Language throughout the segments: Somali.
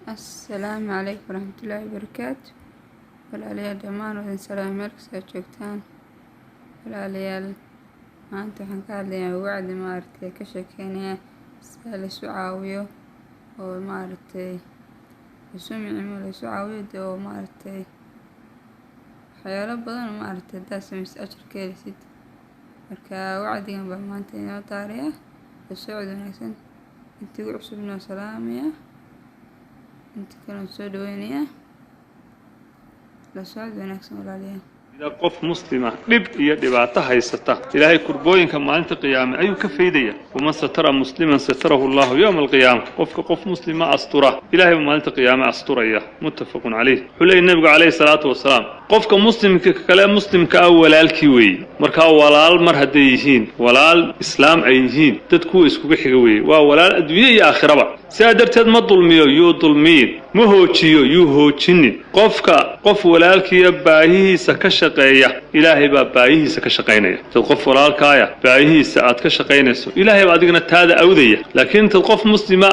السلام عليكم ورحمة الله وبركاته. walaalyaal dhammaan wadin salaam meel kasta joogtaan. walaalyaal maanta waxaan ka hadlayaa wacdi maaragtay ka sheekeynaya sida la isu caawiyo oo maaragtay isu micimo la isu caawiyo oo maaragtay waxyaalo badan maaragtay daas mis ajarkeelisid. marka wacdigan baa maanta inoo taariya socod wanaagsan intii ugu cusub noo salaamaya inta kale soo dhaweynaya la socod wanaagsan walaalyaal. إذا قف مسلمة لب يدبعت هيسته إلهي كربوين كما أنت قيامة أي كفيدية ومن سترى مسلما ستره الله يوم القيامة قف مسلمة أسطرة إلهي وما أنت قيامة أسطرية متفق عليه حلي النبي عليه الصلاة والسلام قفك مسلم ككلام مسلم كأول الكوي مركا ولال مرهديين ولال إسلام أيهين تدكو إسكو بحجوي وولال أدوية آخرة بقى سادرت ما ظلميو يو ظلمين مهوتشيو يهوتشني قف ولالك يباهي سكشقية إلهي باهي سكشقينية تقف ولالك آية باهي ساعات كشقينيسو إلهي بعدين هذا أودية لكن تقف مسلمة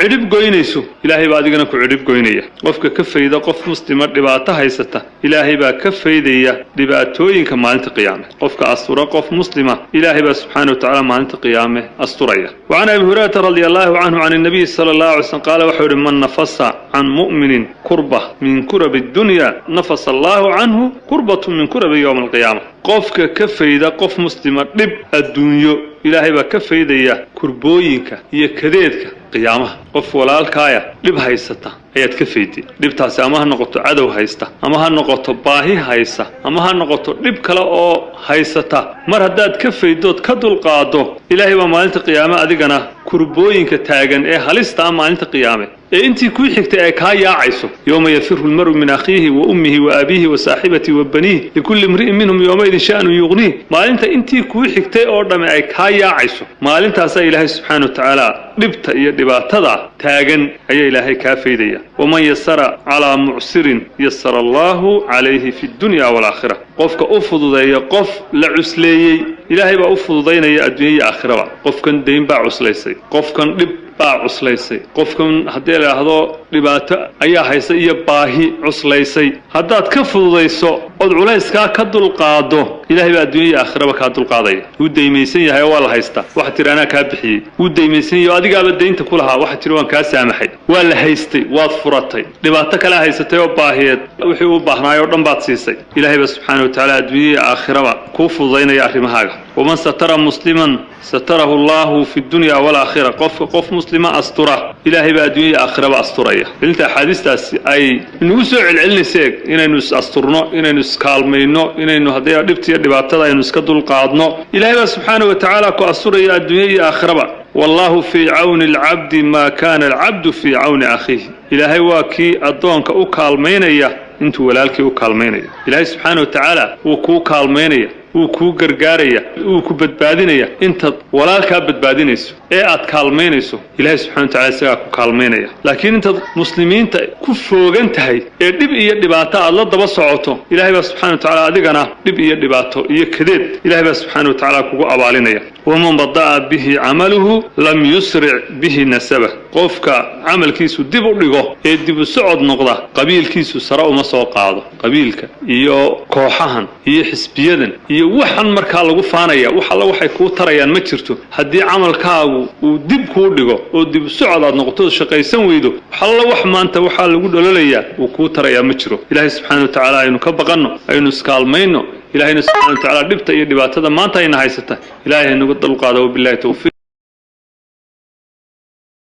عرب قوينيسو إلهي بعدين كعرب قوينية قفك كف إذا قف مسلمة لبعتها يسته إلهي با كف إذا لبعتوين كما أنت قيامه قفك أسطورة قف مسلمة إلهي با سبحانه وتعالى ما أنت قيامه أسطورية. وعن أبي هريرة رضي الله عنه عن النبي صلى الله عليه وسلم قال وحور من نفس عن مؤمن كربة من كرب الدنيا نفس الله عنه كربة من كرب يوم القيامة. قفك كف إذا قف مسلمة لب الدنيا إلهي با كف إذا كربوينك هي كذيتك قيامة قف walaalkaaya dhib haysata ayaad ka feeyday dhibtaas ama ha noqoto cadow haysta ama ha noqoto baahi haysta ama ha noqoto dhib kale oo haysata mar hadaad ka feeydood ka dulqaado ilaahay waa maalinta qiyaama adigana kurbooyinka taagan ee halista maalinta qiyaame ee intii ku xigtay ay ka yaacayso yawma yafiru almar'u min akhihi wa ummihi wa abihi wa sahibatihi wa banihi likulli imri'in minhum yawma idin sha'nu yughni maalinta intii ku xigtay oo dhame ay ka yaacayso maalintaas ilaahay subhanahu wa ta'ala dhibta iyo dhibaatada taagan ayaa ilaahay ka feedaya waman yasara ala mu'sirin yasara Allahu alayhi fi dunya wal akhirah qofka u fududeeyo qof la cusleeyay ilaahay baa u fududeynaya adduunyo iyo aakhiraba qofkan deyn baa cuslaysay qofkan dhib baa cuslaysay qofkan hadii la yiraahdo dhibaato ayaa haysa iyo baahi cuslaysay hadaad ka fududeyso oo culayska ka dulqaado ilaahay baa adduunyo iyo aakhiraba ka dulqaaday uu deemaysan yahay waa la haysta wax tirana ka bixiyay uu deemaysan yahay adiga ba deynta ku lahaa wax tiraan ka saamaxay waa la haystay waad furatay dhibaato kala haysatay oo baahiyeed wixii uu baahnaayo dhan baad siisay ilaahay baa subhanahu wa ta'ala adduunyo iyo aakhiraba ku fududeynaya arrimahaaga ومن ستر مسلما ستره الله في الدنيا والآخرة قف مسلمة أسطرة إلهي بأدوية آخرة أسطرية انت حديث تاس أي نوسع العلم سيك إن نس أسطرنا إن نس كالمينو إن هذي ربتي رباطة إن نس كدل قادنا إلهي سبحانه وتعالى كأسطرية الدنيا آخرة والله في عون العبد ما كان العبد في عون أخيه إلهي واكي أدونك أكالمينية انتو ولالك أكالمينية إلهي سبحانه وتعالى وكو كالمينية وكو غرغاريا وكو بدبادينيا انت walaalka badbaadinayso ee aad kaalmeynayso ilaahay subhanahu wa ta'ala isaga ku kaalmeynaya laakiin inta muslimiinta ku foogan tahay ee dib iyo dhibaato aad la daba socoto ilaahay subhanahu wa ta'ala adigana dib iyo dhibaato iyo kadeed ilaahay subhanahu wa ta'ala kugu abaalinaya waman badaa bihi amaluhu lam yusri' bihi nasaba qofka amalkiisu dib u dhigo ee dib u socod noqda qabiilkiisu sara uma soo qaado qabiilka iyo kooxahan iyo xisbiyadan iyo waxan marka lagu faanaya waxa la waxay ku tarayaan ma jirto hadii amalkaagu uu dib ku dhigo oo dib socod aad noqoto shaqaysan weydo waxa wax maanta waxa lagu dhalalayaa uu ku taraya ma jiro ilaahay subhanahu wa ta'ala aynu ka baqano aynu iskaalmayno ilaahay subhanahu wa ta'ala dhibta iyo dhibaatada maanta ayna haysata ilaahay nagu dulqaado billahi tawfiiq.